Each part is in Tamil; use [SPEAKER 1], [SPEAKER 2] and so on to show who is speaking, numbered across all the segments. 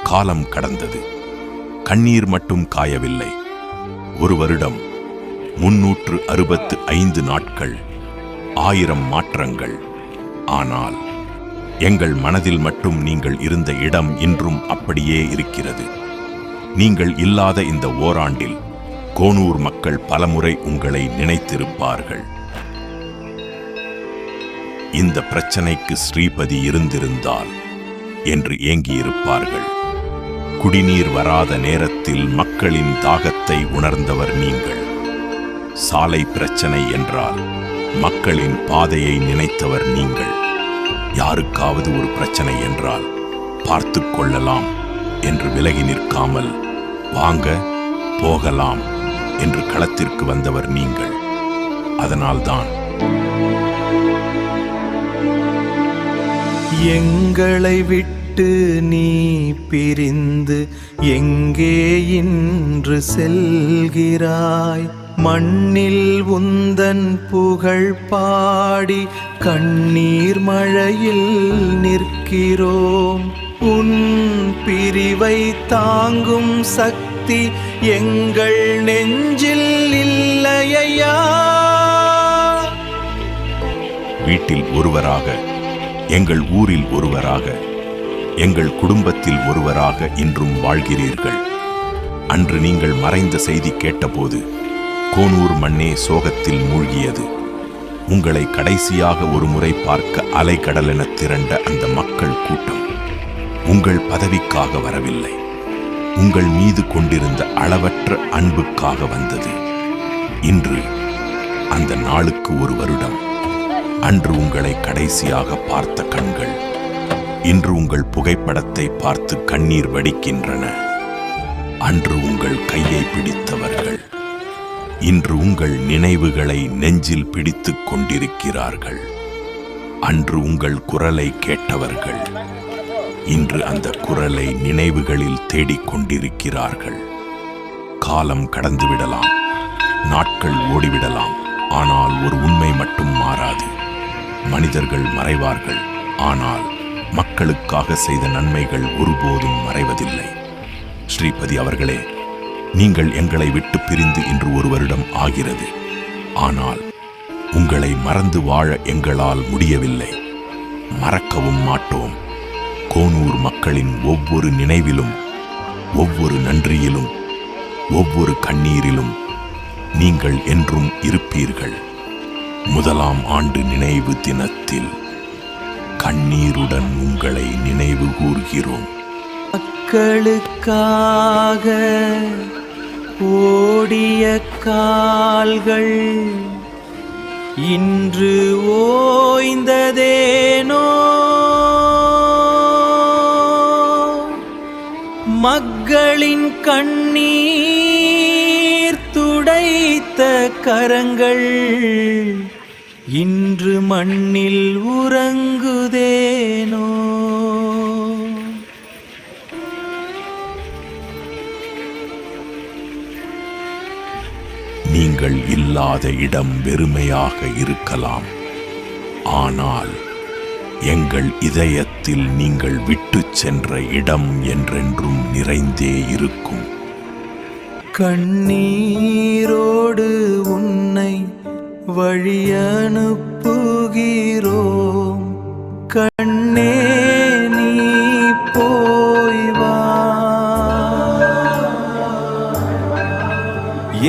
[SPEAKER 1] காலம் கடந்தது. கண்ணீர் மட்டும் காயவில்லை. 1 வருடம், 365 நாட்கள், 1000 மாற்றங்கள். ஆனால் எங்கள் மனதில் மட்டும் நீங்கள் இருந்த இடம் இன்றும் அப்படியே இருக்கிறது. நீங்கள் இல்லாத இந்த ஓராண்டில் கோனூர் மக்கள் பலமுறை உங்களை நினைத்திருப்பார்கள். இந்த பிரச்சனைக்கு ஸ்ரீபதி இருந்திருந்தால் என்று ஏங்கியிருப்பார்கள். குடிநீர் வராத நேரத்தில் மக்களின் தாகத்தை உணர்ந்தவர் நீங்கள். சாலை பிரச்சனை என்றால் மக்களின் பாதையை நினைத்தவர் நீங்கள். யாருக்காவது ஒரு பிரச்சனை என்றால் பார்த்து கொள்ளலாம் என்று விலகி நிற்காமல் வாங்க போகலாம் என்று களத்திற்கு வந்தவர் நீங்கள். அதனால்தான்
[SPEAKER 2] எங்களை விட்டு நீ பிரிந்து எங்கே இன்று செல்கிறாய்? மண்ணில் உந்தன் புகழ் பாடி கண்ணீர் மழையில் நிற்கிறோம். உன் பிரிவை தாங்கும் சக்தி எங்கள் நெஞ்சில் இல்லையா?
[SPEAKER 1] வீட்டில் ஒருவராக, எங்கள் ஊரில் ஒருவராக, எங்கள் குடும்பத்தில் ஒருவராக இன்றும் வாழ்கிறீர்கள். அன்று நீங்கள் மறைந்த செய்தி கேட்டபோது கோனூர் மண்ணே சோகத்தில் மூழ்கியது. உங்களை கடைசியாக ஒரு முறை பார்க்க அலைகடலென திரண்ட அந்த மக்கள் கூட்டம் உங்கள் பதவிக்காக வரவில்லை, உங்கள் மீது கொண்டிருந்த அளவற்ற அன்புக்காக வந்தது. இன்று அந்த நாளுக்கு 1 வருடம். அன்று உங்களை கடைசியாக பார்த்த கண்கள் இன்று உங்கள் புகைப்படத்தை பார்த்து கண்ணீர் வடிக்கின்றன. அன்று உங்கள் கையை பிடித்தவர்கள் இன்று உங்கள் நினைவுகளை நெஞ்சில் பிடித்துக் கொண்டிருக்கிறார்கள். அன்று உங்கள் குரலை கேட்டவர்கள் இன்று அந்த குரலை நினைவுகளில் தேடிக்கொண்டிருக்கிறார்கள். காலம் கடந்துவிடலாம், நாட்கள் ஓடிவிடலாம், ஆனால் ஒரு உண்மை மட்டும் மாறாது. மனிதர்கள் மறைவார்கள், ஆனால் மக்களுக்காக செய்த நன்மைகள் ஒருபோதும் மறைவதில்லை. ஸ்ரீபதி அவர்களே, நீங்கள் எங்களை விட்டு பிரிந்து இன்று 1 வருடம் ஆகிறது. ஆனால் உங்களை மறந்து வாழ எங்களால் முடியவில்லை, மறக்கவும் மாட்டோம். கோனூர் மக்களின் ஒவ்வொரு நினைவிலும், ஒவ்வொரு நன்றியிலும், ஒவ்வொரு கண்ணீரிலும் நீங்கள் என்றும் இருப்பீர்கள். 1ஆம் ஆண்டு நினைவு தினத்தில் கண்ணீருடன் உங்களை நினைவு கூர்கிறோம்.
[SPEAKER 2] மக்களுக்காக ஓடிய கால்கள் இன்று ஓய்ந்ததேனோ? மக்களின் கண்ணீர் துடைத்த கரங்கள் இன்று மண்ணில் உறங்குதேனோ?
[SPEAKER 1] நீங்கள் இல்லாத இடம் வெறுமையாக இருக்கலாம், ஆனால் எங்கள் இதயத்தில் நீங்கள் விட்டுச் சென்ற இடம் என்றென்றும் நிறைந்தே இருக்கும்.
[SPEAKER 2] கண்ணீரோடு உன்னை வழியனுப்புகிறோம். கண்ணே நீ போய் வா,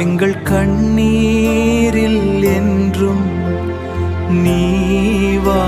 [SPEAKER 2] எங்கள் கண்ணீரில் என்றும் நீ வா.